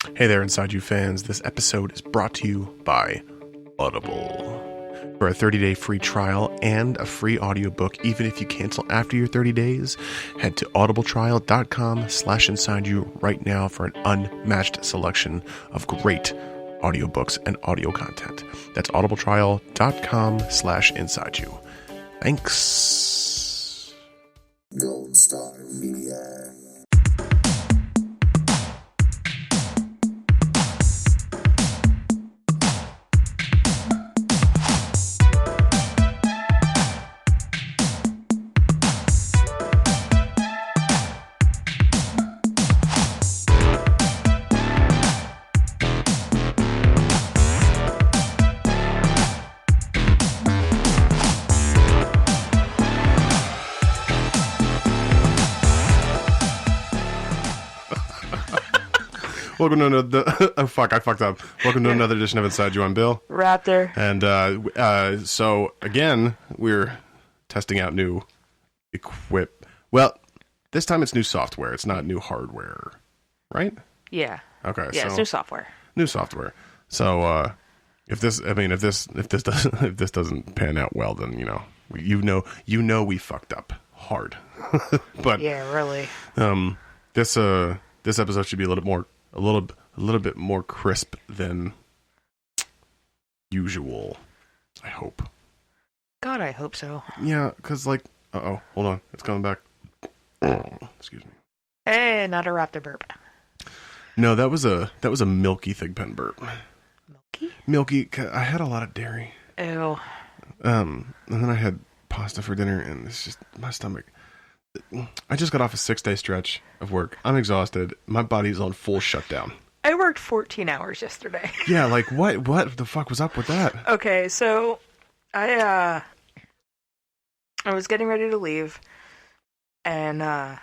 Hey there, Inside You fans. This episode is brought to you by Audible. For a 30-day free trial and a free audiobook, even if you cancel after your 30 days, head to audibletrial.com/insideyou right now for an unmatched selection of great audiobooks and audio content. That's audibletrial.com/insideyou. Thanks. Gold Star Media. Welcome to another... I fucked up. Welcome to another edition of Inside You. I'm Bill. Raptor. And so, again, we're testing out new Well, this time it's new software. It's not new hardware. Right? Yeah. Okay. Yeah, it's new software. New software. So, if this doesn't pan out well, then, you know we fucked up hard. But yeah, really. This episode should be a little bit more crisp than usual. I hope. God, I hope so. Yeah, because hold on, it's coming back. Excuse me. Hey, not a Raptor burp. No, that was a milky Thigpen burp. Milky? I had a lot of dairy. Ew. And then I had pasta for dinner, and it's just my stomach. I just got off a 6-day stretch of work. I'm exhausted. My body's on full shutdown. I worked 14 hours yesterday. Yeah, like what the fuck was up with that? Okay, so I was getting ready to leave, and I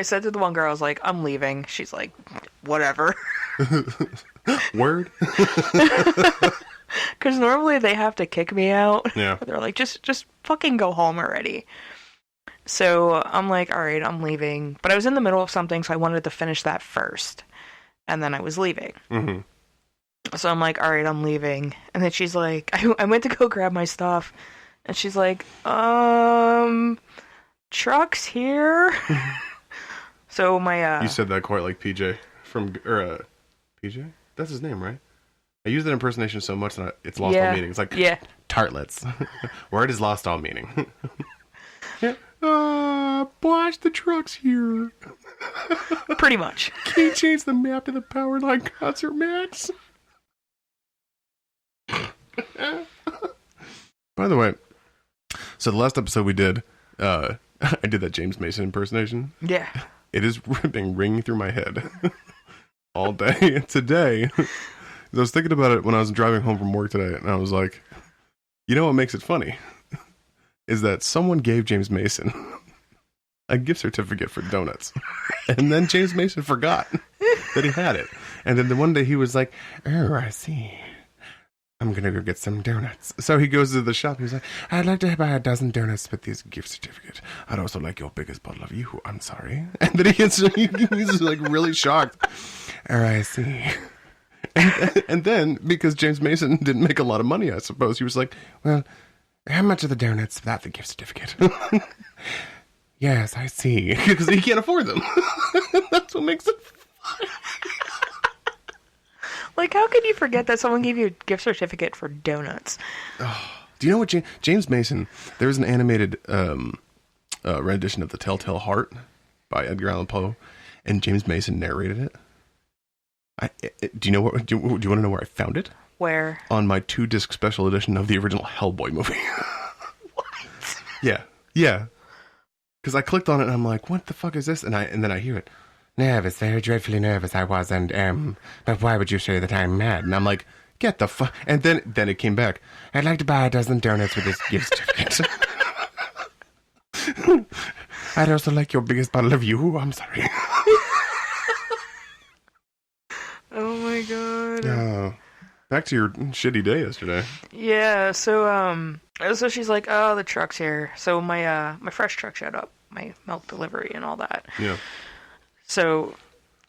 said to the one girl, I was like, I'm leaving. She's like, whatever. Word? Because normally they have to kick me out. Yeah. They're like, just fucking go home already. So I'm like, all right, I'm leaving. But I was in the middle of something, so I wanted to finish that first. And then I was leaving. Mm-hmm. So I'm like, all right, I'm leaving. And then she's like, I went to go grab my stuff. And she's like, truck's here. So my... You said that quite like PJ from... PJ? That's his name, right? I use that impersonation so much that it's lost all meaning. It's like, tartlets. Word is lost all meaning. Yeah. Bosh, the truck's here. Pretty much. Can you change the map to the Powerline concert match? By the way, so the last episode we did, I did that James Mason impersonation. Yeah. It is been ringing through my head all day. And today, I was thinking about it when I was driving home from work today, and I was like, you know what makes it funny? Is that someone gave James Mason a gift certificate for donuts. And then James Mason forgot that he had it. And then the one day he was like, oh, I see. I'm going to go get some donuts. So he goes to the shop. He's like, I'd like to buy a dozen donuts with this gift certificate. I'd also like your biggest bottle of you. I'm sorry. And then he's like really shocked. Oh, I see. And then, because James Mason didn't make a lot of money, I suppose, he was like, well, how much are the donuts without the gift certificate? Yes, I see. Because he can't afford them. That's what makes it fun. Like, how could you forget that someone gave you a gift certificate for donuts? Oh, do you know what James Mason, there was an animated rendition of The Telltale Heart by Edgar Allan Poe, and James Mason narrated it. Do you want to know where I found it? Where? On my 2-disc special edition of the original Hellboy movie. What? Yeah. Because I clicked on it and I'm like, what the fuck is this? And then I hear it. Nervous, very dreadfully nervous I was, and but why would you say that I'm mad? And I'm like, get the fuck. And then it came back. I'd like to buy a dozen donuts with this gift certificate. I'd also like your biggest bottle of you. I'm sorry. Oh my god. Back to your shitty day yesterday. Yeah, so she's like, oh, the truck's here. So my fresh truck showed up, my milk delivery and all that. Yeah. So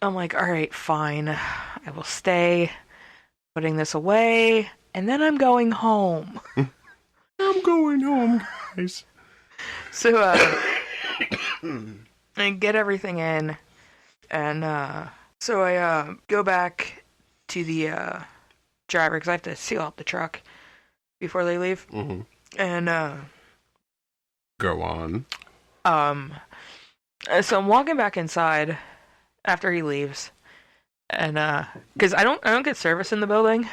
I'm like, all right, fine. I will stay, putting this away, and then I'm going home. I'm going home, guys. So, I get everything in, and, so I, go back to the, driver, because I have to seal up the truck before they leave. Mm-hmm. And, Go on. So I'm walking back inside after he leaves, and because I don't get service in the building.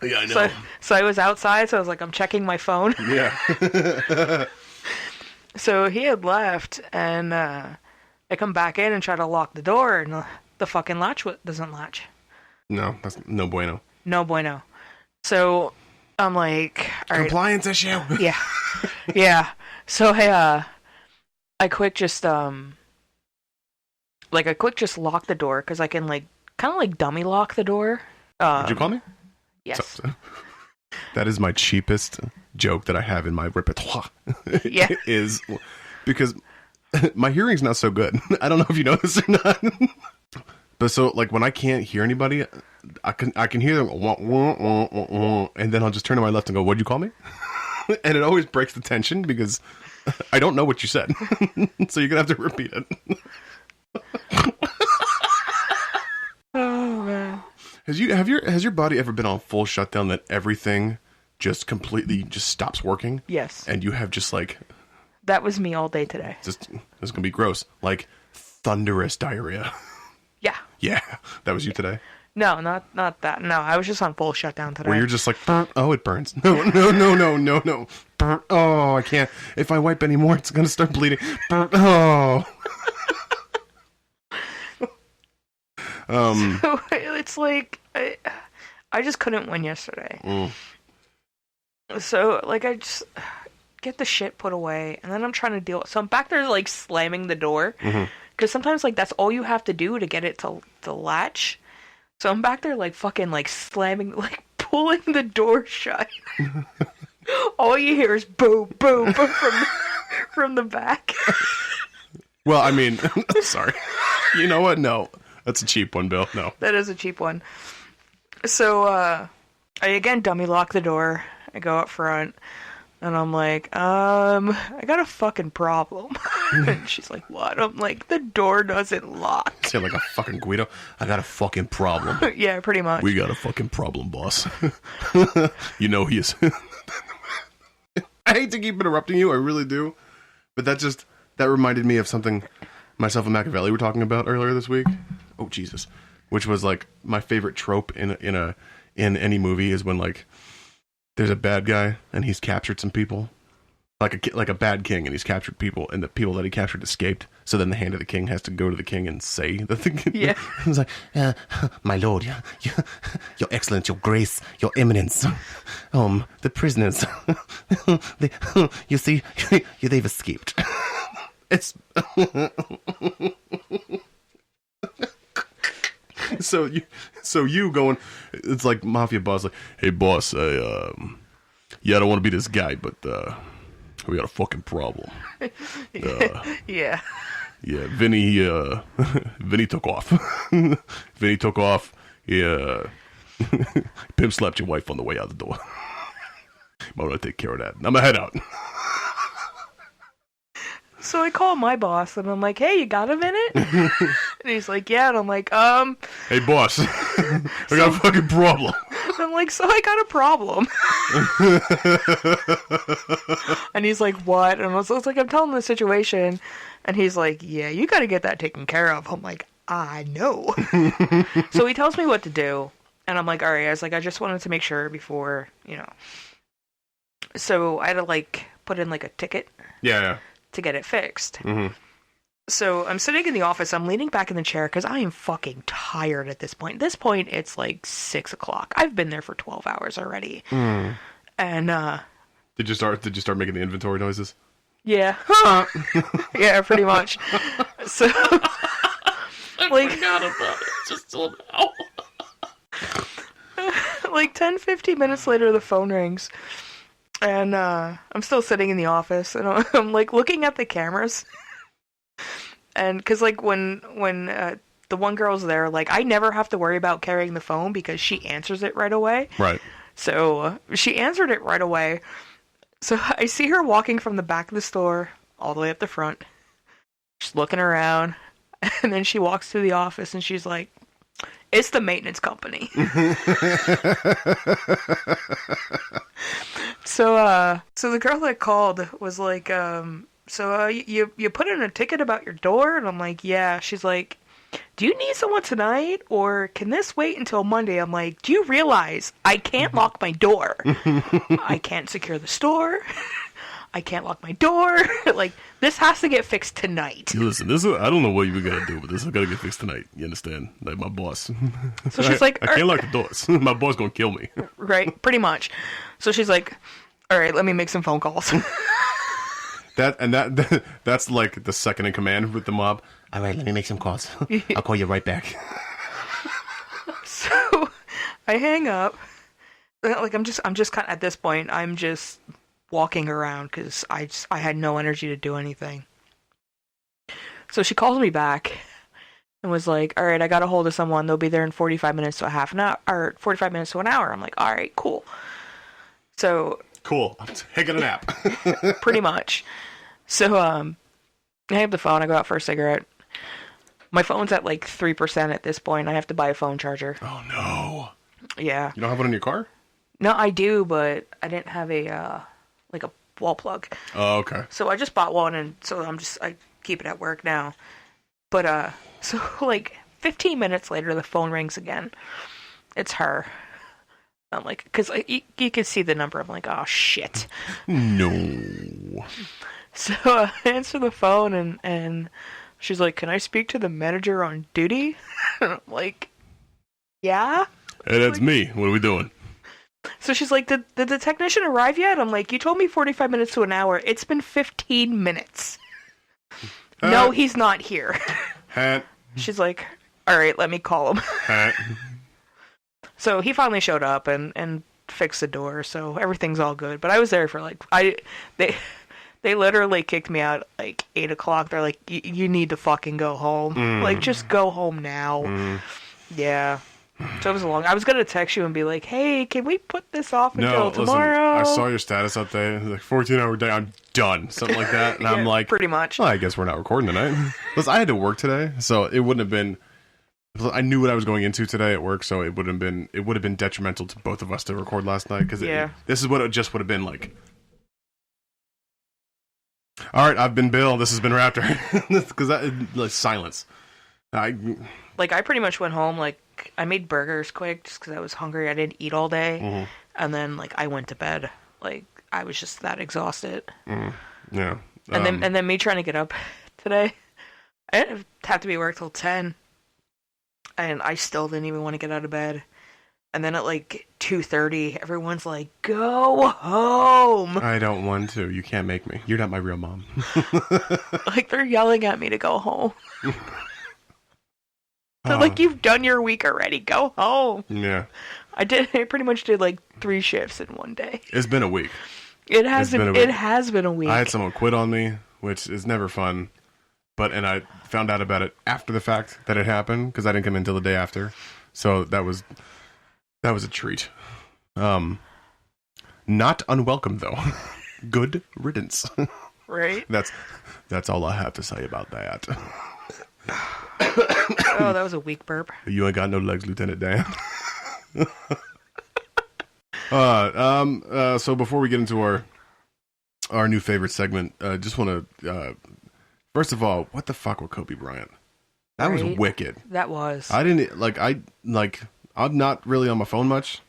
Yeah, I know. So I was outside, so I was like, I'm checking my phone. Yeah. So he had left, and I come back in and try to lock the door, and the fucking latch doesn't latch. No, that's no bueno. No bueno. So I'm like, all right. Compliance issue. Yeah. Yeah. So I quick just lock the door, because I can kind of dummy lock the door. Did you call me? Yes. That is my cheapest joke that I have in my repertoire. Yeah. Is because my hearing's not so good. I don't know if you know this or not. But so when I can't hear anybody, I can hear them, and then I'll just turn to my left and go, "What'd you call me?" And it always breaks the tension because I don't know what you said. So you're gonna have to repeat it. Oh man. Has your body ever been on full shutdown that everything just completely just stops working? Yes. And you have just That was me all day today. It's gonna be gross. Thunderous diarrhea. Yeah. Yeah. That was you today? No, not that. No, I was just on full shutdown today. Where you're just oh, it burns. No. Oh, I can't. If I wipe anymore, it's gonna start bleeding. Oh. So it's I just couldn't win yesterday. So I just get the shit put away, and then I'm trying to deal. So I'm back there slamming the door, because sometimes that's all you have to do to get it to latch. So I'm back there fucking slamming, pulling the door shut. All you hear is boom, boom, boom from the back. Well, I mean, sorry. You know what? No. That's a cheap one, Bill. No. That is a cheap one. So, I again dummy lock the door. I go up front, and I'm like, I got a fucking problem. And she's like, what? I'm like, the door doesn't lock. Sound like a fucking Guido. I got a fucking problem. Yeah, pretty much. We got a fucking problem, boss. You know he is. I hate to keep interrupting you. I really do. But that reminded me of something myself and Machiavelli were talking about earlier this week. Oh, Jesus. Which was my favorite trope in any movie is when there's a bad guy and he's captured some people. Like a bad king, and he's captured people, and the people that he captured escaped. So then the hand of the king has to go to the king and say the thing. Yeah. He's like, my lord, your excellence, your grace, your eminence, the prisoners, you see, they've escaped. It's so you going, it's like mafia boss, hey boss, I don't want to be this guy, but we got a fucking problem. Yeah. Yeah, Vinny took off. Vinny took off. Yeah. Pimp slapped your wife on the way out the door. I'm gonna take care of that. I'm gonna head out. So I call my boss, and I'm like, hey, you got a minute? And he's like, yeah. And I'm like, hey, boss. I got a fucking problem. I'm like, so I got a problem. And he's like, what? And I was like, I'm telling him the situation. And he's like, yeah, you got to get that taken care of. I'm like, I know. So he tells me what to do. And I'm like, all right. I was like, I just wanted to make sure before, So I had to, put in, a ticket. Yeah. To get it fixed. Mm-hmm. So I'm sitting in the office. I'm leaning back in the chair because I am fucking tired at this point. At this point, it's 6 o'clock. I've been there for 12 hours already. And Did you start making the inventory noises? Yeah. Yeah, pretty much. So I forgot about it just till now. 10, 15 minutes later, the phone rings. And I'm still sitting in the office, and I'm looking at the cameras. And because when the one girl's there. Like, I never have to worry about carrying the phone because she answers it right away. Right. So she answered it right away. So I see her walking from the back of the store all the way up the front. She's looking around. And then she walks to the office and she's like, it's the maintenance company. So the girl that called was like, you put in a ticket about your door? And I'm like, yeah. She's like, do you need someone tonight, or can this wait until Monday? I'm like, do you realize I can't lock my door? I can't secure the store. I can't lock my door. Like, this has to get fixed tonight. Listen, I don't know what you gotta do, but this is gotta get fixed tonight. You understand? Like, my boss. So she's like, I can't lock the doors. My boss gonna kill me. Right, pretty much. So she's like, all right, let me make some phone calls. That's like the second in command with the mob. All right, let me make some calls. I'll call you right back. So I hang up. Like, I'm just kind of, at this point, I'm just walking around because I had no energy to do anything. So she calls me back and was like, all right, I got a hold of someone. They'll be there in 45 minutes to a half an hour, or 45 minutes to an hour. I'm like, all right, cool. So cool. I'm taking a nap. pretty much. So I have the phone. I go out for a cigarette. My phone's at like 3% at this point. I have to buy a phone charger. Oh no. Yeah. You don't have one in your car? No, I do, but I didn't have a wall plug. Oh, okay. So I just bought one, and so I keep it at work now. But so like 15 minutes later, the phone rings again. It's her. I'm like, because you can see the number. I'm like, oh shit. No. So I answer the phone, and she's like, can I speak to the manager on duty? And I'm like, yeah. Hey, that's me. What are we doing? So she's like, did the technician arrive yet? I'm like, you told me 45 minutes to an hour. It's been 15 minutes. No, he's not here. She's like, all right, let me call him. So he finally showed up and fixed the door, so everything's all good. But I was there for like, they literally kicked me out at like 8 o'clock. They're like, you need to fucking go home. Like, just go home now. Yeah. So it was I was going to text you and be like, hey, can we put this off until tomorrow? Listen, I saw your status update. Like, 14-hour day, I'm done. Something like that. And yeah, I'm like, pretty much. Well, I guess we're not recording tonight. Listen, I had to work today, so it wouldn't have been. I knew what I was going into today at work, so it would have been detrimental to both of us to record last night, because this is what it just would have been like. All right, I've been Bill. This has been Raptor. Because silence. I pretty much went home. Like, I made burgers quick just because I was hungry. I didn't eat all day, and then like I went to bed. Like, I was just that exhausted. Yeah. And then me trying to get up today. I didn't have to be at work till 10. And I still didn't even want to get out of bed. And then at like 2:30, everyone's like, go home. I don't want to. You can't make me. You're not my real mom. Like, they're yelling at me to go home. They're like, you've done your week already. Go home. Yeah. I pretty much did like 3 shifts in one day. It's been a week. It has been a week. I had someone quit on me, which is never fun. And I found out about it after the fact that it happened, because I didn't come in until the day after. So that was a treat. Not unwelcome though. Good riddance. Right? That's all I have to say about that. Oh, that was a weak burp. You ain't got no legs, Lieutenant Dan. So before we get into our new favorite segment, just want to first of all, what the fuck with Kobe Bryant? That was wicked. That was. I didn't I'm not really on my phone much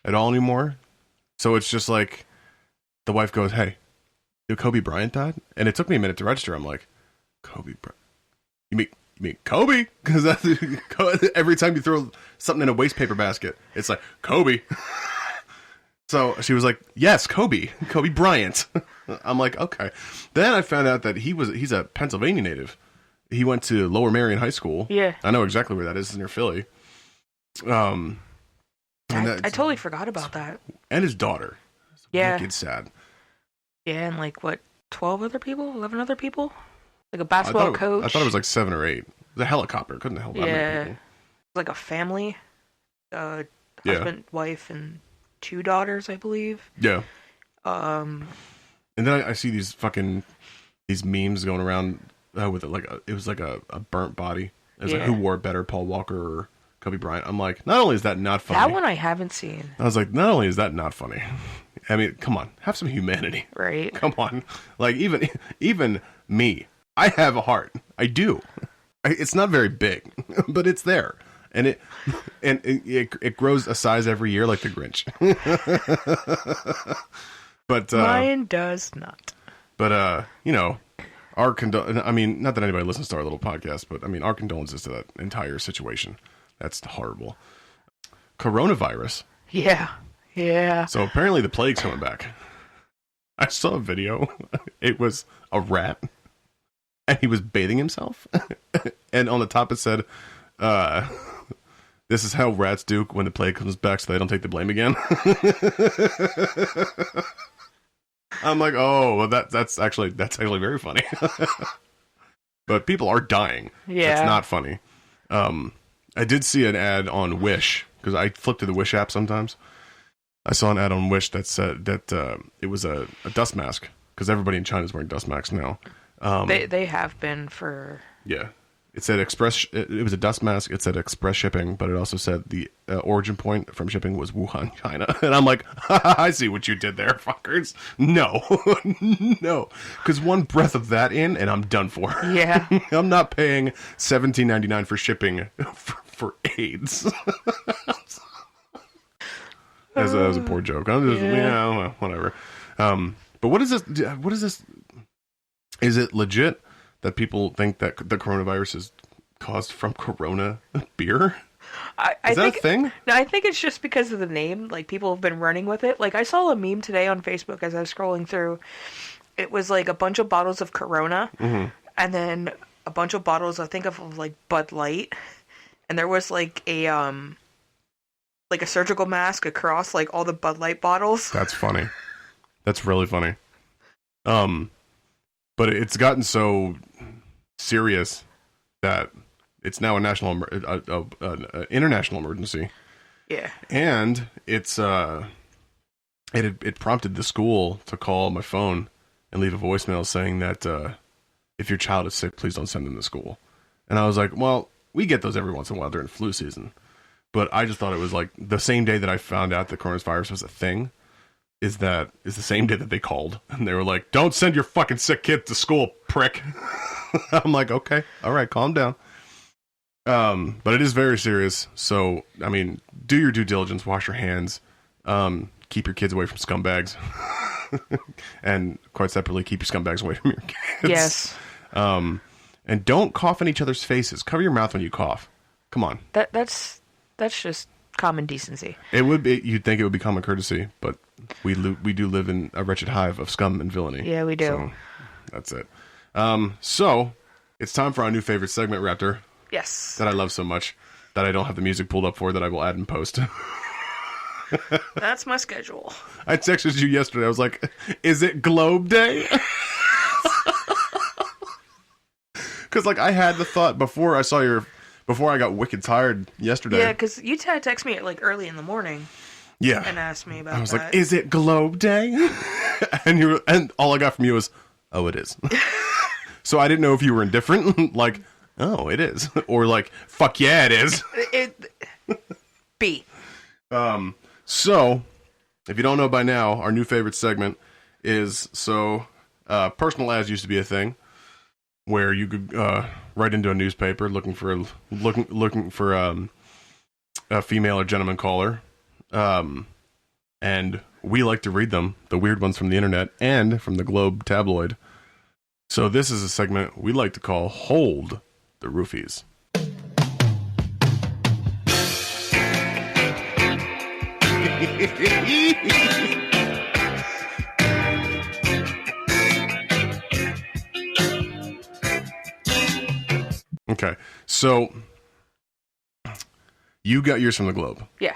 at all anymore. So it's just like the wife goes, "Hey, did Kobe Bryant died?" And it took me a minute to register. I'm like, Kobe Bryant? You mean Kobe? Because every time you throw something in a waste paper basket, it's like Kobe. So she was like, "Yes, Kobe Bryant." I'm like, okay. Then I found out that he's a Pennsylvania native. He went to Lower Marion High School. Yeah, I know exactly where that is. It's near Philly. I totally forgot about that. And his daughter. Yeah, it's sad. Yeah, and like what, 12 other people, 11 other people, like a basketball coach. I thought it was like 7 or 8. The helicopter couldn't help that many people. Like a family, husband, wife, and 2 daughters, I believe. Yeah. And then I see these memes going around with it was like a burnt body. It was like, who wore it better, Paul Walker or Kobe Bryant? I'm like, not only is that not funny. That one I haven't seen. I was like, not only is that not funny. I mean, come on, have some humanity. Right. Come on. Like, even me, I have a heart. I do. It's not very big, but it's there. And it grows a size every year like the Grinch. But mine does not. But I mean, not that anybody listens to our little podcast, but I mean, our condolences to that entire situation. That's horrible. Coronavirus. Yeah. So apparently the plague's coming back. I saw a video. It was a rat, and he was bathing himself. And on the top it said, "This is how rats do when the plague comes back, so they don't take the blame again." I'm like, oh, well, that's actually very funny. But people are dying. Yeah, it's not funny. I did see an ad on Wish, because I flip to the Wish app sometimes. I saw an ad on Wish that said that it was a dust mask, because everybody in China is wearing dust masks now. They have been for... Yeah. It said express. It was a dust mask. It said express shipping, but it also said the origin point from shipping was Wuhan, China. And I'm like, I see what you did there, fuckers. No, no, because one breath of that in, and I'm done for. Yeah, I'm not paying $17.99 for shipping for AIDS. That was a poor joke. I'm just, well, whatever. But what is this? What is this? Is it legit that people think that the coronavirus is caused from Corona beer? Is that a thing? No, I think it's just because of the name. Like, people have been running with it. Like, I saw a meme today on Facebook as I was scrolling through. It was like a bunch of bottles of Corona, and then a bunch of bottles, I think, of like Bud Light, and there was like a surgical mask across like all the Bud Light bottles. That's funny. That's really funny. But it's gotten so serious that it's now an international emergency. Yeah. And it's it prompted the school to call my phone and leave a voicemail saying that if your child is sick, please don't send them to school. And I was like, well, we get those every once in a while during flu season. But I just thought it was like the same day that I found out the coronavirus was a thing. Is the same day that they called, and they were like, don't send your fucking sick kid to school, prick. I'm like, okay, all right, calm down. But it is very serious, so, I mean, do your due diligence, wash your hands, keep your kids away from scumbags, and quite separately, keep your scumbags away from your kids. Yes. And don't cough in each other's faces. Cover your mouth when you cough. Come on. That's just common decency. It would be. You'd think it would be common courtesy, but we do live in a wretched hive of scum and villainy. Yeah, we do. So that's it. So it's time for our new favorite segment, Raptor. Yes. That I love so much that I don't have the music pulled up for, that I will add in post. That's my schedule. I texted you yesterday. I was like, "Is it Globe Day?" Because like I had the thought before I got wicked tired yesterday. Yeah, because you text me at like early in the morning. Yeah. And asked me about that. I was like, is it Globe Day? and all I got from you was, oh, it is. So I didn't know if you were indifferent. Like, oh, it is. Or like, fuck yeah, it is. B. So, if you don't know by now, our new favorite segment is, personal ads used to be a thing where you could write into a newspaper looking for a female or gentleman caller. And we like to read them, the weird ones from the internet and from the Globe tabloid. So this is a segment we like to call Hold the Roofies. Okay, so you got yours from the Globe. Yeah.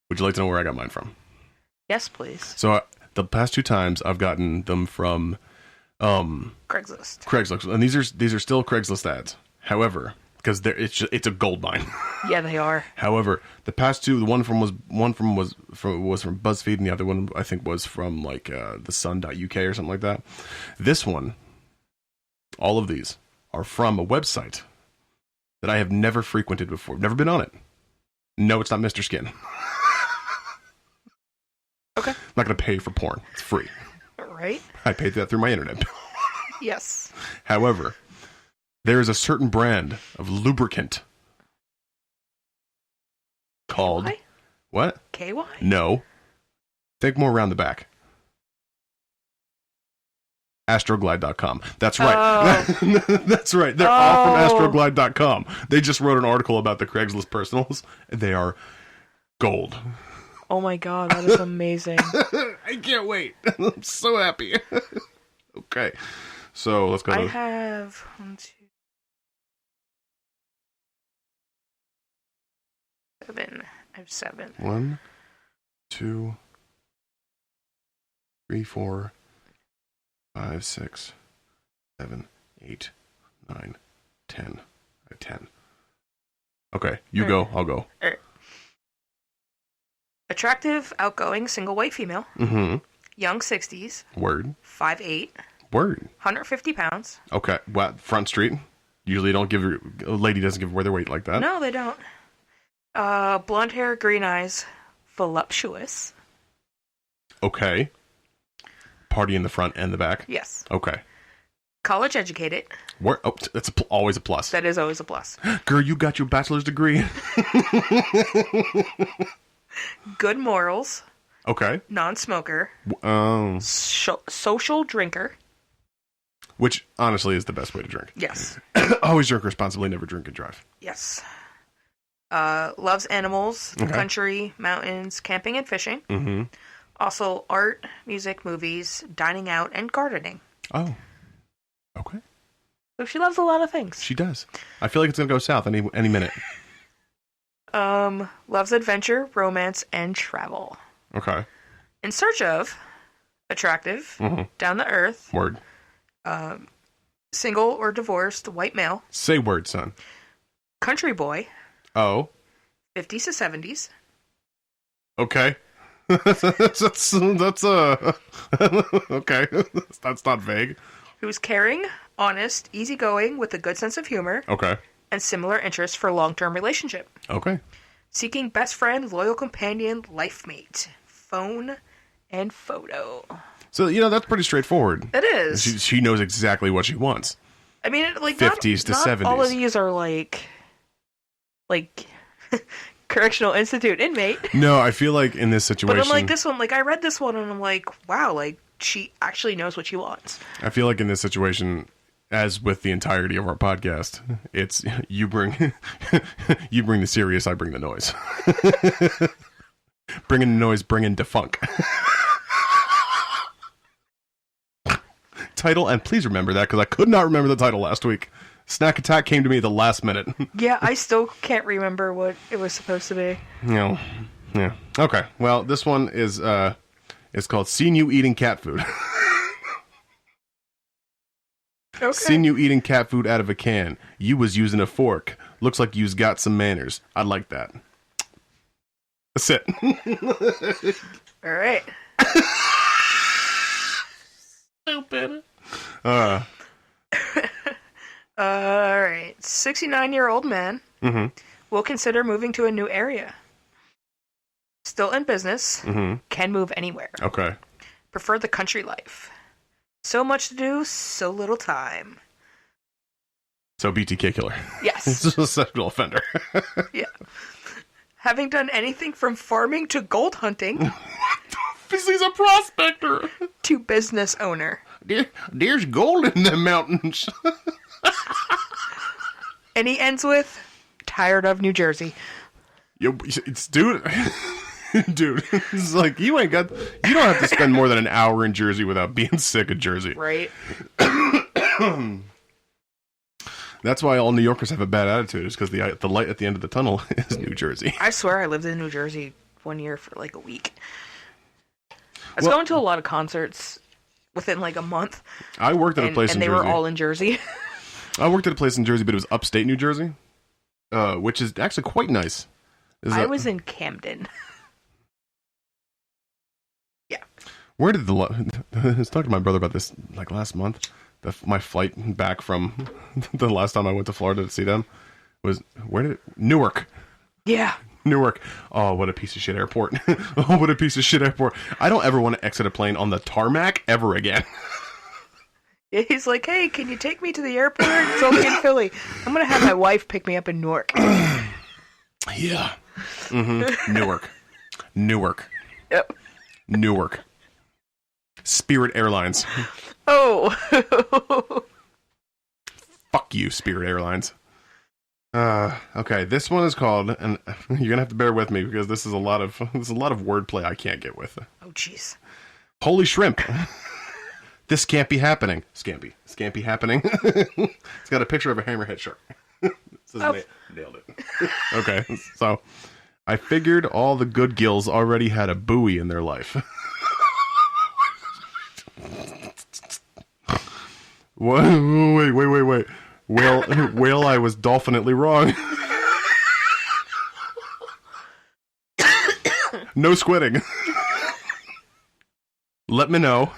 Would you like to know where I got mine from? Yes, please. So the past 2 times I've gotten them from Craigslist. And these are still Craigslist ads. However, because it's a gold mine. Yeah, they are. However, the past two, one from BuzzFeed, and the other one I think was from like the Sun.uk or something like that. This one, all of these are from a website that I have never frequented before. Never been on it. No, it's not Mr. Skin. Okay. I'm not going to pay for porn. It's free. Right? I paid that through my internet bill. Yes. However, there is a certain brand of lubricant called... KY? What? KY? No. Think more around the back. Astroglide.com. That's right. Oh. That's right. They're all from astroglide.com. They just wrote an article about the Craigslist personals. They are gold. Oh my god, that is amazing. I can't wait. I'm so happy. Okay. So let's go. I have 1, 2, 7. I have 7. 1, 2, 3, 4, 5, 6, 7, 8, 9, 10. I have 10. Okay, you go. I'll go. Attractive, outgoing, single white female. Mm-hmm. Young 60s. Word. 5'8". Word. 150 pounds. Okay. What? Front Street? Usually don't give a lady doesn't give away their weight like that. No, they don't. Blonde hair, green eyes, voluptuous. Okay. Party in the front and the back? Yes. Okay. College educated. Where? Oh, that's always a plus. That is always a plus. Girl, you got your bachelor's degree. Good morals. Okay. Non-smoker. Social drinker. Which, honestly, is the best way to drink. Yes. Always drink responsibly, never drink and drive. Yes. Loves animals, the Okay. country, mountains, camping and fishing. Mm-hmm. Also art, music, movies, dining out, and gardening. Oh. Okay. So she loves a lot of things. She does. I feel like it's going to go south any minute. Loves adventure, romance, and travel. Okay. In search of attractive, Mm-hmm. down to earth, Word. single or divorced, white male, Say word, son. country boy, Oh. 50s to 70s. Okay. that's okay. That's not vague. Who's caring, honest, easygoing, with a good sense of humor, Okay. and similar interests for a long-term relationship. Okay. Seeking best friend, loyal companion, life mate, phone, and photo. So, that's pretty straightforward. It is. She knows exactly what she wants. I mean, like 50s to not 70s. all of these are like correctional institute inmate. No, I feel like in this situation... But I'm like, this one, like, I read this one and I'm like, wow, like, she actually knows what she wants. I feel like in this situation, as with the entirety of our podcast, it's you bring the serious, I bring the noise. Bringing the noise, Bringin Da Funk. Title, and please remember that, because I could not remember the title last week. Snack Attack came to me at the last minute. Yeah, I still can't remember what it was supposed to be. Yeah. Okay, well, this one is it's called Seen You Eating Cat Food. Okay. Seen you eating cat food out of a can. You was using a fork. Looks like you's got some manners. I like that. That's it. All right. Stupid. All right. 69-year-old man will consider moving to a new area. Still in business. Can move anywhere. Okay. Prefer the country life. So much to do, so little time. So BTK killer. Yes. This is a sexual offender. Yeah. Having done anything from farming to gold hunting He's a prospector. to business owner. There's gold in the mountains. And he ends with, tired of New Jersey. It's dude. Dude, it's like you don't have to spend more than an hour in Jersey without being sick of Jersey. Right. That's why all New Yorkers have a bad attitude, is because the light at the end of the tunnel is New Jersey. I swear I lived in New Jersey one year for like a week. I was going to a lot of concerts within like a month. I worked at a place in Jersey. And they were all in Jersey. I worked at a place in Jersey, but it was upstate New Jersey. which is actually quite nice. I was in Camden. Yeah. Where did I was talking to my brother about this like last month. My flight back from the last time I went to Florida to see them was Newark. Yeah. Newark. Oh, what a piece of shit airport. Oh, what a piece of shit airport. I don't ever want to exit a plane on the tarmac ever again. Yeah, he's like, hey, can you take me to the airport? It's only in Philly. I'm going to have my wife pick me up in Newark. Yeah. Mm-hmm. Newark. Yep. Newark. Spirit Airlines. Oh. Fuck you, Spirit Airlines. Okay, this one is called, and you're gonna have to bear with me because this is a lot of wordplay I can't get with. Oh, jeez. Holy shrimp! This can't be happening. Scampy happening. It's got a picture of a hammerhead shark. Nailed it. Okay, so I figured all the good gills already had a buoy in their life. Wait. Well, I was dolphinitely wrong. No squidding. Let me know.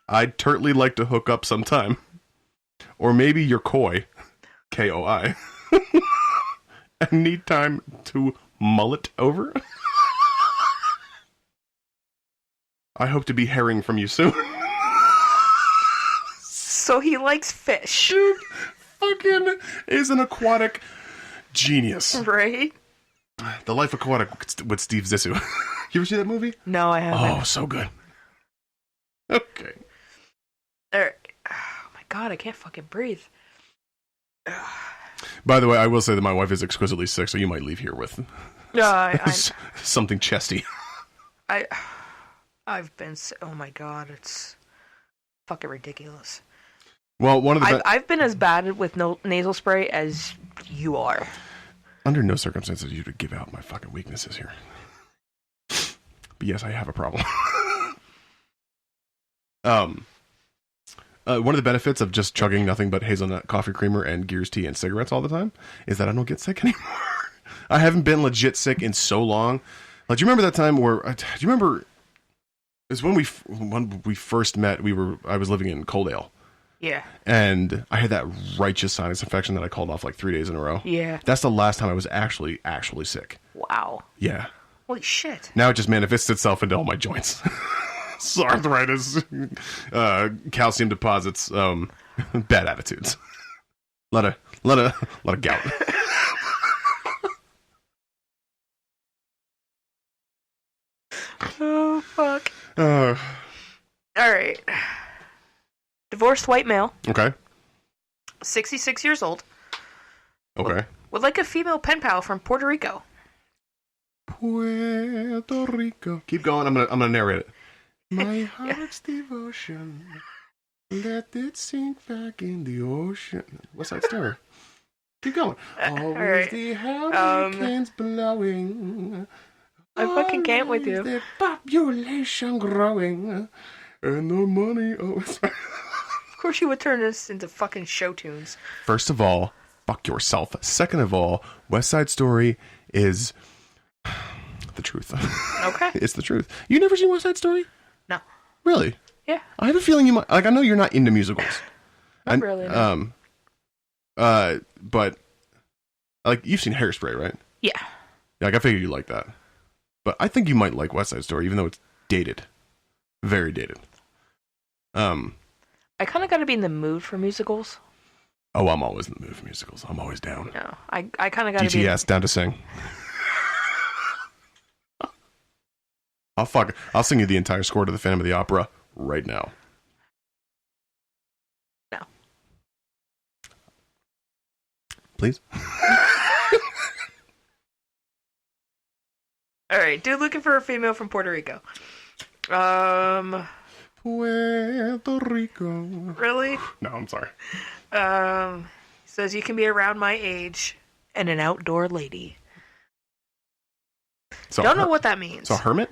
I'd turtly like to hook up sometime. Or maybe you're koi. K-O-I. I need time to mull it over. I hope to be hearing from you soon. So he likes fish. Dude, fucking is an aquatic genius. Right? The Life Aquatic with Steve Zissou. You ever see that movie? No, I haven't. Oh, so good. Okay. Oh my god, I can't fucking breathe. By the way, I will say that my wife is exquisitely sick, so you might leave here with something chesty. I've been... Oh my god, it's fucking ridiculous. Well, one of the... I've been as bad with nasal spray as you are. Under no circumstances you to give out my fucking weaknesses here. But yes, I have a problem. One of the benefits of just chugging nothing but hazelnut coffee creamer and Gears tea and cigarettes all the time is that I don't get sick anymore. I haven't been legit sick in so long. Like, do you remember that time where... do you remember... It was when we first met, I was living in Coaldale. Yeah. And I had that righteous sinus infection that I called off like 3 days in a row. Yeah. That's the last time I was actually sick. Wow. Yeah. Holy shit. Now it just manifests itself into all my joints. Arthritis, calcium deposits, bad attitudes. Lot of gout. Oh, fuck. All right. Divorced white male. Okay. 66 years old. Okay. Would like a female pen pal from Puerto Rico. Puerto Rico. Keep going. I'm gonna narrate it. My heart's devotion. Let it sink back in the ocean. What's that story? Keep going. Always right. the hurricanes blowing. I fucking can't with you. The population growing. And the money always... Of course you would turn this into fucking show tunes. First of all, fuck yourself. Second of all, West Side Story is the truth. Okay. It's the truth. You never seen West Side Story? No. Really? Yeah. I have a feeling you might... Like, I know you're not into musicals. Not really. No. But... Like, you've seen Hairspray, right? Yeah. Like, I figured you like that. But I think you might like West Side Story, even though it's dated. Very dated. I kind of got to be in the mood for musicals. Oh, I'm always in the mood for musicals. I'm always down. No, I kind of got to be... DTS, down to sing. I'll sing you the entire score to the Phantom of the Opera right now. No. Please? All right, dude looking for a female from Puerto Rico. Puerto Rico. Really? No, I'm sorry. Says you can be around my age and an outdoor lady. So Don't know what that means. So a hermit?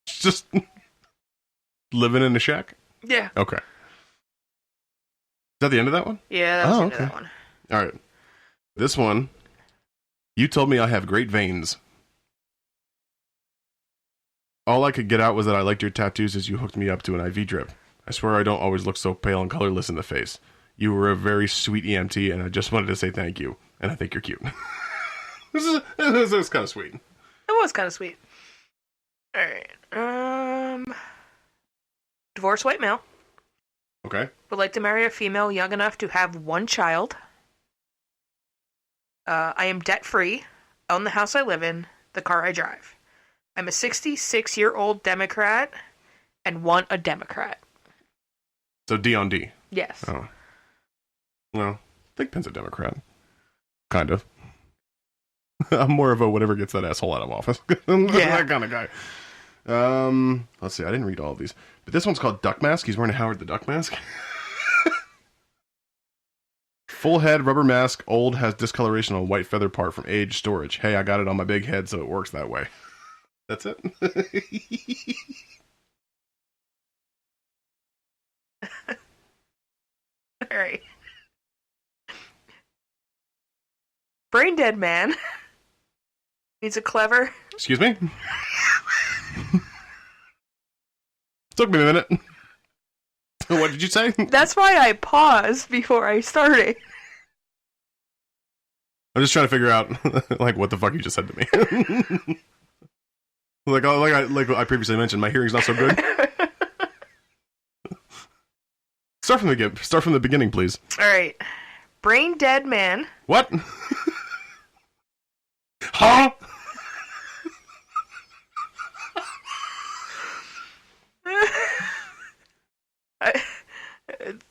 Just living in a shack? Yeah. Okay. Is that the end of that one? Yeah, that's the end of that one. All right. This one You told me I have great veins. All I could get out was that I liked your tattoos as you hooked me up to an IV drip. I swear I don't always look so pale and colorless in the face. You were a very sweet EMT, and I just wanted to say thank you. And I think you're cute. This is kind of sweet. It was kind of sweet. All right. Divorced white male. Okay. Would like to marry a female young enough to have one child. I am debt-free. Own the house I live in. The car I drive. I'm a 66-year-old Democrat and want a Democrat. So D on D. Yes. Oh. Well, I think Penn's a Democrat. Kind of. I'm more of a whatever gets that asshole out of office. That kind of guy. Let's see. I didn't read all of these. But this one's called Duck Mask. He's wearing a Howard the Duck mask. Full head, rubber mask, old, has discoloration on white feather part from age storage. Hey, I got it on my big head, so it works that way. That's it. All right. Brain dead man needs a clever... Excuse me? Took me a minute. What did you say? That's why I paused before I started. I'm just trying to figure out, like, what the fuck you just said to me. like I previously mentioned, my hearing's not so good. Start from the beginning, please. All right. Brain dead man. What? Huh?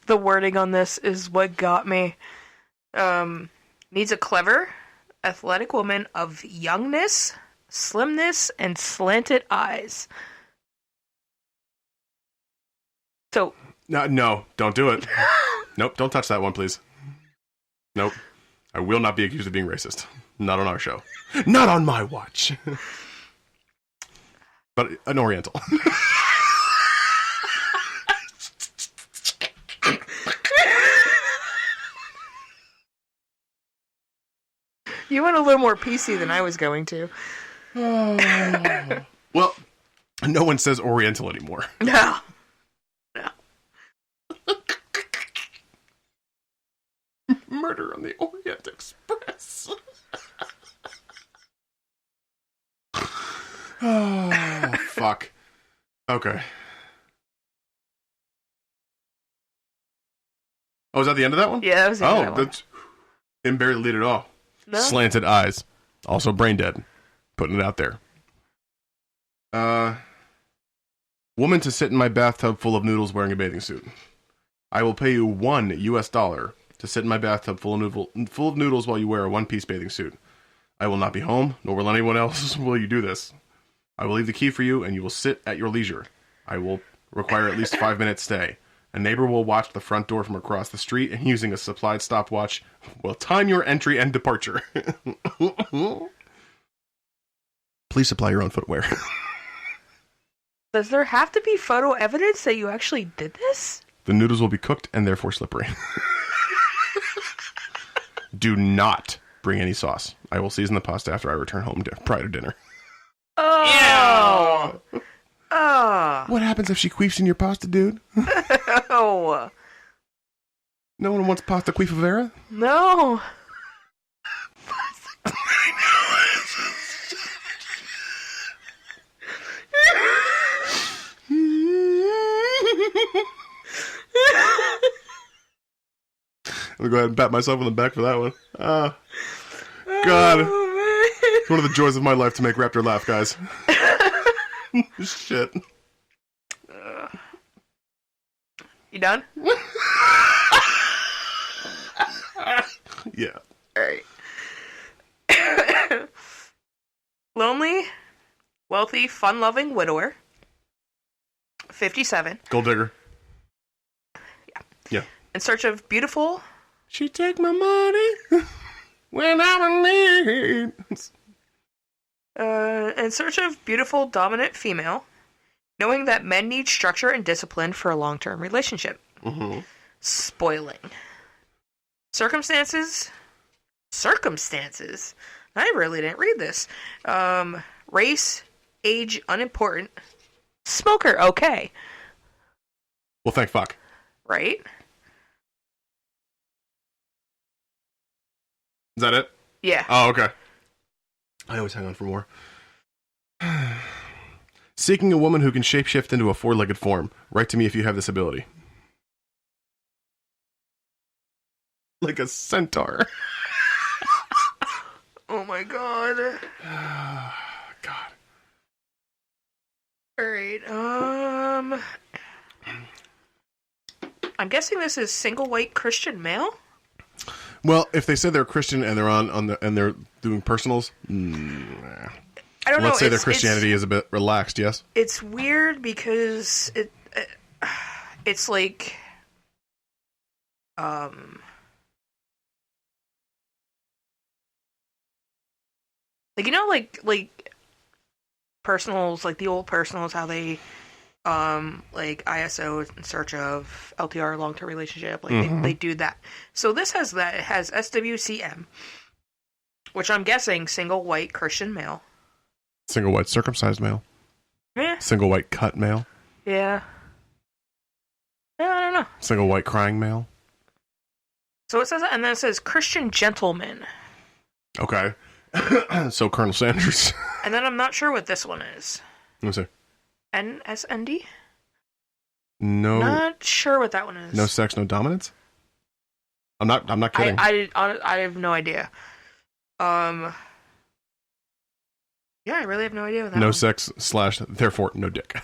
The wording on this is what got me. Needs a clever, athletic woman of youngness, slimness, and slanted eyes. So... No, don't do it. Nope, don't touch that one, please. Nope. I will not be accused of being racist. Not on our show. Not on my watch. But an Oriental. You went a little more PC than I was going to. Well, no one says Oriental anymore. No. Murder on the Orient Express. Oh, fuck. Okay. Oh, is that the end of that one? Yeah, that was the end of that one. That's... Didn't barely lead at all. No? Slanted eyes. Also brain dead. Putting it out there. Woman to sit in my bathtub full of noodles wearing a bathing suit. I will pay you $1 to sit in my bathtub full of noodles while you wear a one-piece bathing suit. I will not be home, nor will anyone else will you do this. I will leave the key for you, and you will sit at your leisure. I will require at least 5 minutes stay. A neighbor will watch the front door from across the street, and using a supplied stopwatch, will time your entry and departure. Please supply your own footwear. Does there have to be photo evidence that you actually did this? The noodles will be cooked and therefore slippery. Do not bring any sauce. I will season the pasta after I return home prior to dinner. Oh! Yeah. Oh! What happens if she queefs in your pasta, dude? Oh! No one wants pasta queefavera? No! I'm gonna go ahead and pat myself on the back for that one. God. It's one of the joys of my life to make Raptor laugh, guys. Shit. You done? Yeah. Alright. Lonely, wealthy, fun-loving widower. 57. Gold digger. Yeah. Yeah. In search of beautiful... She take my money when I'm in need. In search of beautiful, dominant female, knowing that men need structure and discipline for a long-term relationship. Mm-hmm. Spoiling. Circumstances I really didn't read this. Race, age, unimportant. Smoker, okay. Well, thank fuck. Right? Is that it? Yeah. Oh, okay. I always hang on for more. Seeking a woman who can shapeshift into a four-legged form. Write to me if you have this ability. Like a centaur. Oh my god. God. Alright, I'm guessing this is single white Christian male? Well, if they say they're Christian and they're and they're doing personals, I don't know. Let's say their Christianity is a bit relaxed. Yes, it's weird because it's like, like you know, like personals, like the old personals, how they like ISO in search of LTR, long-term relationship, like they do that. So this has that. It has SWCM, which I'm guessing single white Christian male. single white circumcised male. Yeah. Single white cut male. Yeah. Yeah, I don't know. Single white crying male. So it says that, and then it says Christian gentleman. Okay. So Colonel Sanders. And then I'm not sure what this one is. Let me see. NSND? No. Not sure what that one is. No sex, no dominance. I'm not kidding. I have no idea. Yeah, I really have no idea what that no one. sex / therefore no dick.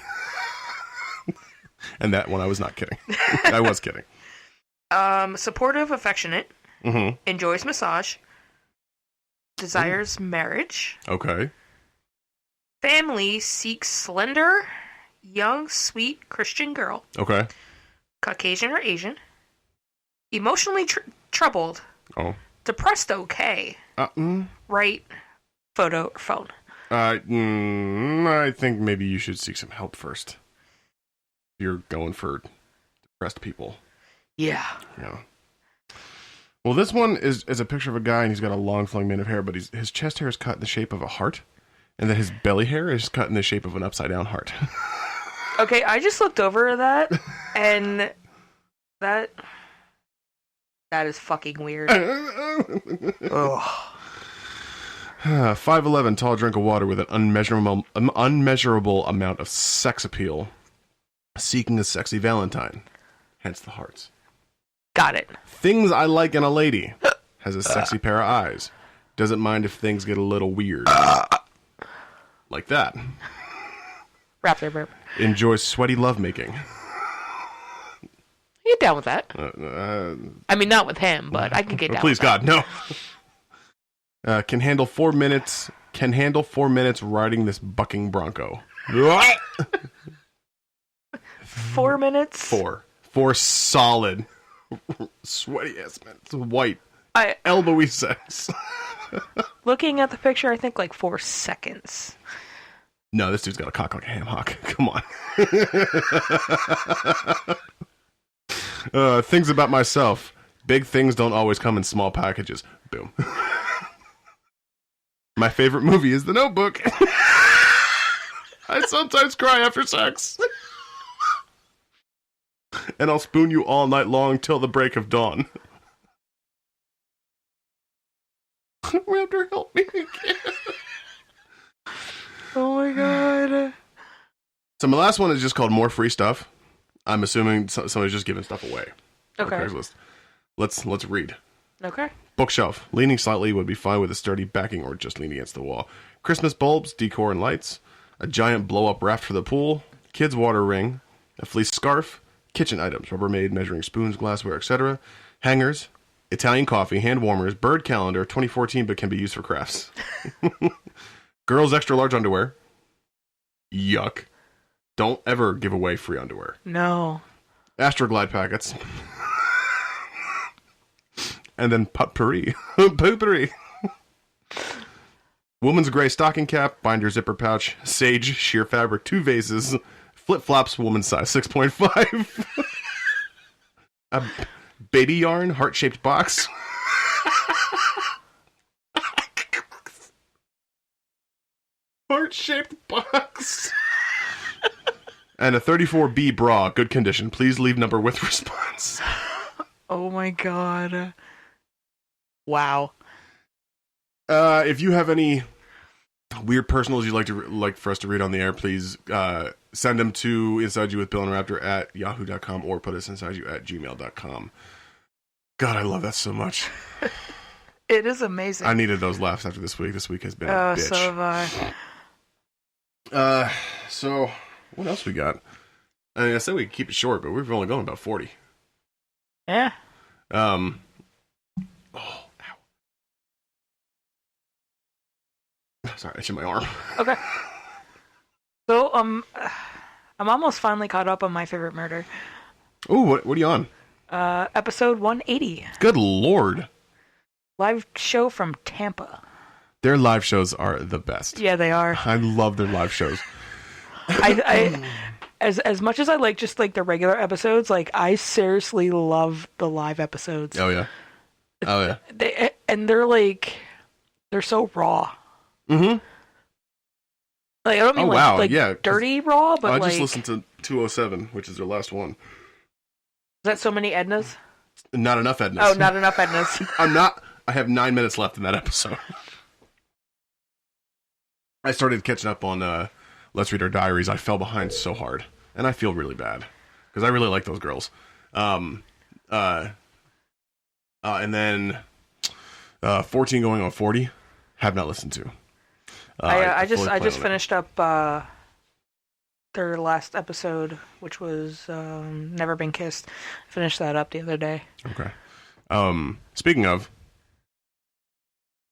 And that one I was not kidding. I was kidding. Supportive, affectionate. Mm-hmm. Enjoys massage. Desires marriage. Okay. Family seeks slender, young, sweet Christian girl. Okay. Caucasian or Asian. Emotionally troubled. Oh. Depressed, okay. Right photo or phone. I think maybe you should seek some help first. You're going for depressed people. Yeah. Yeah. Well, this one is a picture of a guy, and he's got a long flowing mane of hair, but his chest hair is cut in the shape of a heart, and then his belly hair is cut in the shape of an upside down heart. Okay, I just looked over that, and that is fucking weird. Ugh. 5'11", tall drink of water with an unmeasurable amount of sex appeal, seeking a sexy Valentine, hence the hearts. Got it. Things I like in a lady. Has a sexy pair of eyes. Doesn't mind if things get a little weird. Like that. Raptor burp. Enjoys sweaty lovemaking. Get down with that. I mean, not with him, but I can get down please, with that. God, no. Can handle 4 minutes. Can handle 4 minutes riding this bucking bronco. 4 minutes? 4 solid. Sweaty ass minutes. White. Elbowy sex. Looking at the picture, I think like 4 seconds. No, this dude's got a cock like a ham hock. Come on. Things about myself. Big things don't always come in small packages. Boom. My favorite movie is The Notebook. I sometimes cry after sex. And I'll spoon you all night long till the break of dawn. Raptor, help me again. Oh my god. So my last one is just called More Free Stuff. I'm assuming somebody's just giving stuff away. Okay. Craigslist. Let's read. Okay. Bookshelf. Leaning slightly would be fine with a sturdy backing or just lean against the wall. Christmas bulbs, decor and lights. A giant blow-up raft for the pool. Kids' water ring. A fleece scarf. Kitchen items. Rubbermaid, measuring spoons, glassware, etc. Hangers. Italian coffee. Hand warmers. Bird calendar. 2014 but can be used for crafts. Girls' extra large underwear. Yuck. Don't ever give away free underwear. No. Astroglide packets. And then potpourri. Potpourri. Woman's gray stocking cap, binder zipper pouch, sage, sheer fabric, 2 vases, flip-flops, woman's size 6.5. A baby yarn, heart-shaped box. Heart-shaped box. And a 34B bra, good condition. Please leave number with response. Oh my god. Wow. If you have any weird personals you'd like for us to read on the air, please send them to Inside You with Bill and Raptor at yahoo.com or putusinsideyou@gmail.com. God, I love that so much. It is amazing. I needed those laughs after this week. This week has been a bitch. So have I. So what else we got? I mean, I said we could keep it short, but we've only gone about 40. Yeah. Oh, ow. Sorry, I itched my arm. Okay. So, I'm almost finally caught up on My Favorite Murder. Ooh, what are you on? Episode 180. Good Lord. Live show from Tampa. Their live shows are the best. Yeah, they are. I love their live shows. As much as I like just like the regular episodes, like I seriously love the live episodes. Oh yeah. Oh yeah. They're so raw. Mm-hmm. Like I don't mean yeah, dirty raw, but I just listened to 207, which is their last one. Is that so many Ednas? Not enough Ednas. Oh, not enough Ednas. I have 9 minutes left in that episode. I started catching up on Let's Read Our Diaries. I fell behind so hard, and I feel really bad because I really like those girls. And then 14 going on 40, have not listened to. I just finished up their last episode, which was Never Been Kissed. I finished that up the other day. Okay. Speaking of,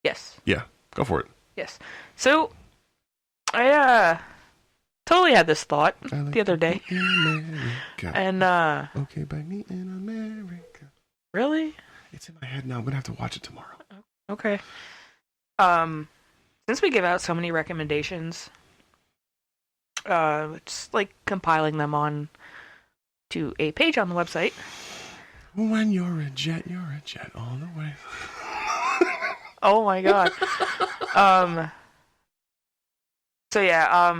yes. Yeah, go for it. Yes. So I totally had this thought the other day. And okay, by me in America. Really? It's in my head now. I'm gonna have to watch it tomorrow. Okay. Since we give out so many recommendations, it's like compiling them on to a page on the website. When you're a jet all the way. Oh my god. So yeah,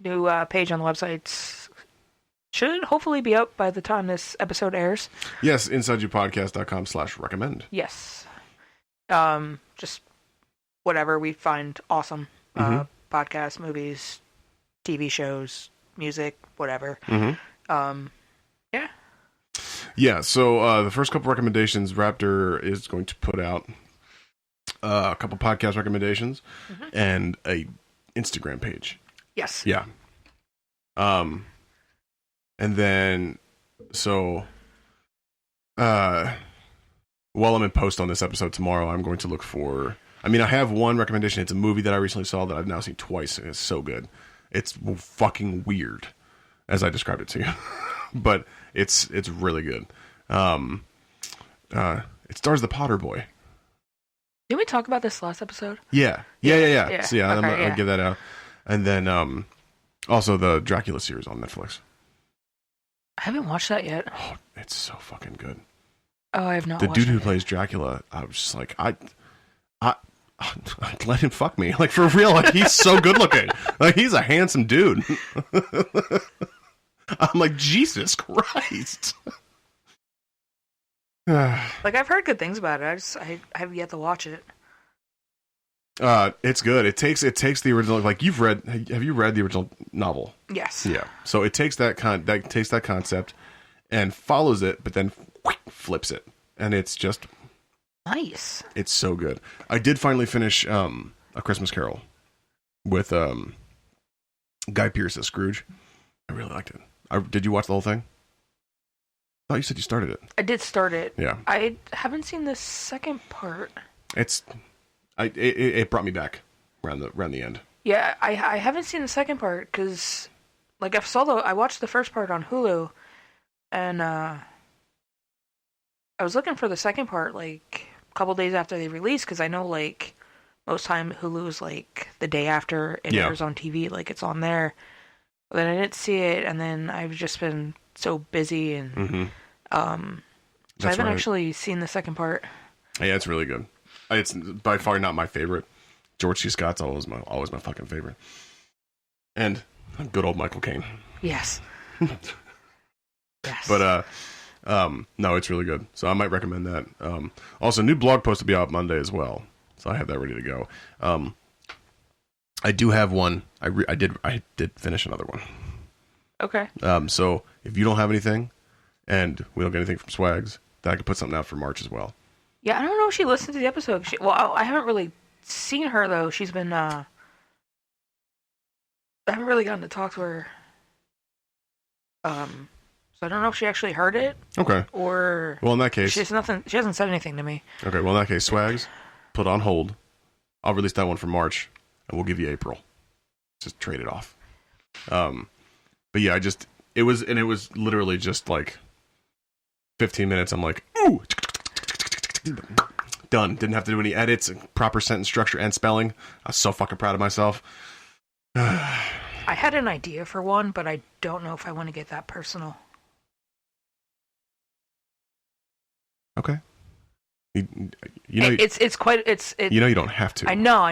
new page on the website should hopefully be up by the time this episode airs. Yes, insideyoupodcast.com/recommend. Yes. Just whatever we find awesome. Podcasts, movies, TV shows, music, whatever. Yeah. Yeah, so the first couple recommendations, Raptor is going to put out a couple podcast recommendations and a Instagram page. Yes. Yeah. And then, so, while I'm in post on this episode tomorrow, I'm going to look for, I have one recommendation. It's a movie that I recently saw that I've now seen twice, and it's so good. It's fucking weird, as I described it to you. But it's really good. It stars the Potter Boy. Didn't we talk about this last episode? Yeah. So yeah, okay, I'll give that out. And then also the Dracula series on Netflix. I haven't watched that yet. Oh, it's so fucking good. Oh, I have not. The dude who plays Dracula, I was just like, I let him fuck me, like for real. Like he's so good looking. Like he's a handsome dude. I'm like, Jesus Christ. Like I've heard good things about it. I have yet to watch it. It's good. It takes the original. Like have you read the original novel? Yes. Yeah. So it takes that concept and follows it, but then flips it, and it's just nice. It's so good. I did finally finish A Christmas Carol with Guy Pearce as Scrooge. I really liked it. Did you watch the whole thing? I thought you said you started it. I did start it. Yeah. I haven't seen the second part. It brought me back around the end. Yeah, I haven't seen the second part because, like, I watched the first part on Hulu, and I was looking for the second part like a couple days after they released because I know like most time Hulu is like the day after it airs on TV, like it's on there. But then I didn't see it, and then I've just been so busy, and so I haven't actually seen the second part. Yeah, it's really good. It's by far not my favorite, George C. Scott's always my fucking favorite. And good old Michael Caine. Yes. Yes. But no, it's really good. So I might recommend that. Also, new blog post to be out Monday as well. So I have that ready to go. I do have one. I did finish another one. Okay. So if you don't have anything, and we don't get anything from Swags, then I could put something out for March as well. Yeah, I don't know if she listened to the episode. Well, I haven't really seen her though. She's been. I haven't really gotten to talk to her. So I don't know if she actually heard it. Okay. Or well, in that case, she hasn't said anything to me. Okay. Well, in that case, Swags, put on hold. I'll release that one for March, and we'll give you April. Just trade it off. But yeah, it was literally just like 15 minutes. I'm like, ooh, done. Didn't have to do any edits, proper sentence structure and spelling. I was so fucking proud of myself. I had an idea for one, but I don't know if I want to get that personal. Okay. You know, it's quite. You know, you don't have to. I know.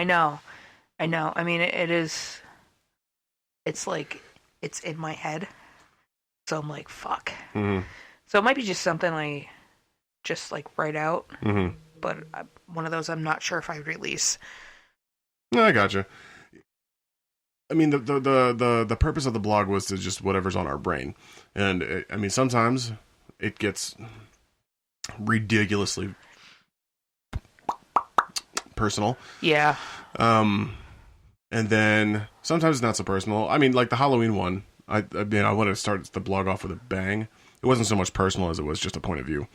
I mean, it is. It's like it's in my head, so I'm like, fuck. Mm-hmm. So it might be just something I just like write out, mm-hmm. but one of those I'm not sure if I release. No, I gotcha. I mean, the purpose of the blog was to just whatever's on our brain, and I mean, sometimes it gets ridiculously personal. Yeah. And then sometimes it's not so personal. I mean, like the Halloween one, I mean, I wanted to start the blog off with a bang. It wasn't so much personal as it was just a point of view.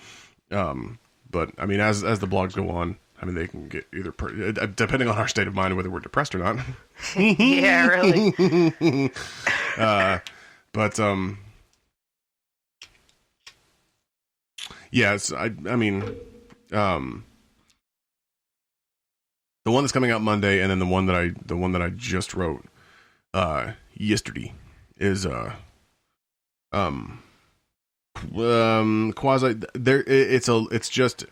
But I mean, as the blogs go on, I mean, they can get either depending on our state of mind, whether we're depressed or not. Yeah, really. But yeah, I mean, the one that's coming out Monday, and then the one that I just wrote yesterday is quasi there. It's just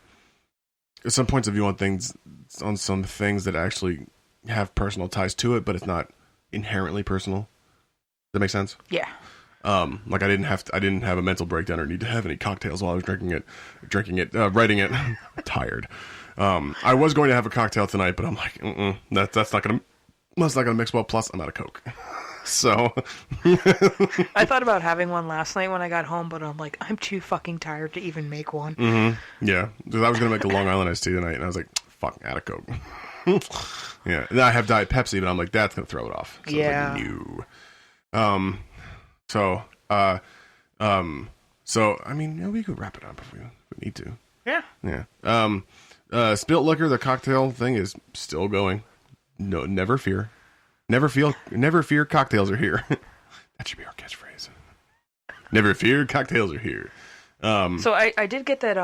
some points of view on some things that actually have personal ties to it, but it's not inherently personal. Does that make sense? Yeah. Like I didn't have a mental breakdown or need to have any cocktails while I was writing it. I'm tired. I was going to have a cocktail tonight, but I'm like, that's not gonna mix well. Plus, I'm out of Coke. So I thought about having one last night when I got home, but I'm like, I'm too fucking tired to even make one. Mm-hmm. Yeah, because I was gonna make a Long Island iced tea tonight, and I was like, fuck, out of Coke. Yeah, and I have Diet Pepsi, but I'm like, that's gonna throw it off. So yeah. I was like, no. So I mean, yeah, we could wrap it up if we need to. Yeah. Yeah. Spilt liquor, the cocktail thing is still going. No, never fear. Never fear, cocktails are here. That should be our catchphrase. Never fear, cocktails are here. So I did get that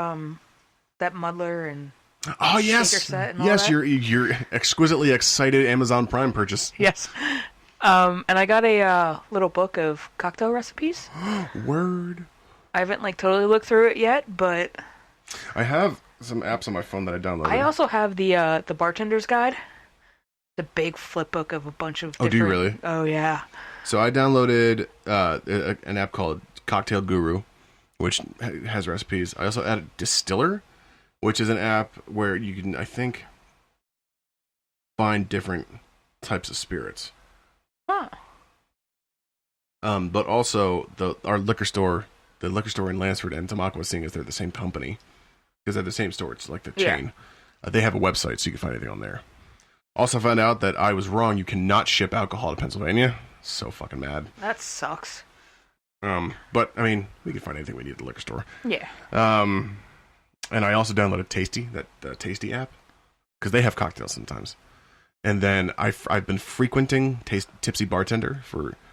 muddler and shaker set and all yes, that. your exquisitely excited Amazon Prime purchase. Yes. And I got a little book of cocktail recipes. Word. I haven't totally looked through it yet, but I have some apps on my phone that I downloaded. I also have the bartender's guide. The big flip book of a bunch of different... Oh, do you really? Oh, yeah. So I downloaded an app called Cocktail Guru, which has recipes. I also added Distiller, which is an app where you can, I think, find different types of spirits. Huh. But also, our liquor store, the liquor store in Lansford and Tamaqua, seeing as they're the same company, because they're the same store, it's like the chain. They have a website, so you can find anything on there. Also found out that I was wrong. You cannot ship alcohol to Pennsylvania. So fucking mad. That sucks. But I mean, we can find anything we need at the liquor store. Yeah. And I also downloaded Tasty, the Tasty app, because they have cocktails sometimes. And then I've been frequenting Tipsy Bartender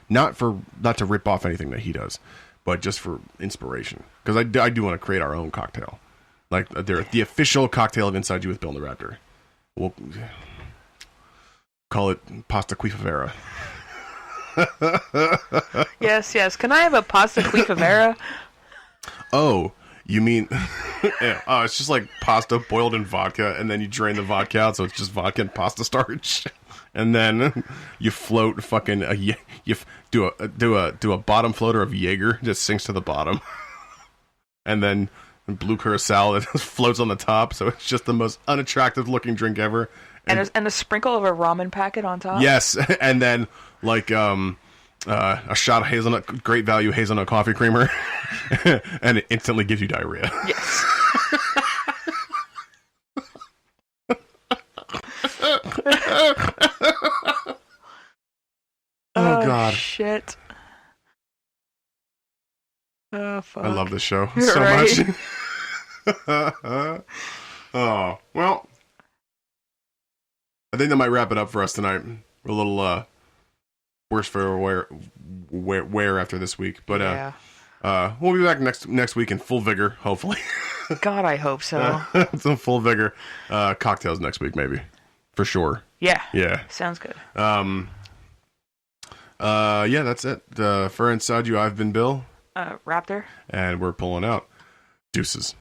not to rip off anything that he does, but just for inspiration. Because I do want to create our own cocktail, like they're the official cocktail of Inside You with Bill and the Raptor. We'll call it Pasta Quifavera. Yes. Can I have a Pasta Quifavera? Oh, You mean, yeah, it's just like pasta boiled in vodka, and then you drain the vodka out, so it's just vodka and pasta starch, and then you float fucking do a bottom floater of Jaeger, just sinks to the bottom, and then blue curacao that floats on the top, so it's just the most unattractive looking drink ever. And a sprinkle of a ramen packet on top. Yes, and then like a shot of hazelnut, great value hazelnut coffee creamer, and it instantly gives you diarrhea. Yes. Oh God! Shit. Oh fuck! I love this show You're so right. much. Oh well, I think that might wrap it up for us tonight. We're a little worse for wear after this week, but Yeah. we'll be back next week in full vigor, hopefully. God, I hope so. Some full vigor. Cocktails next week, maybe, for sure. Yeah. Yeah. Sounds good. Yeah, that's it. For Inside You, I've been Bill. Raptor. And we're pulling out. Deuces.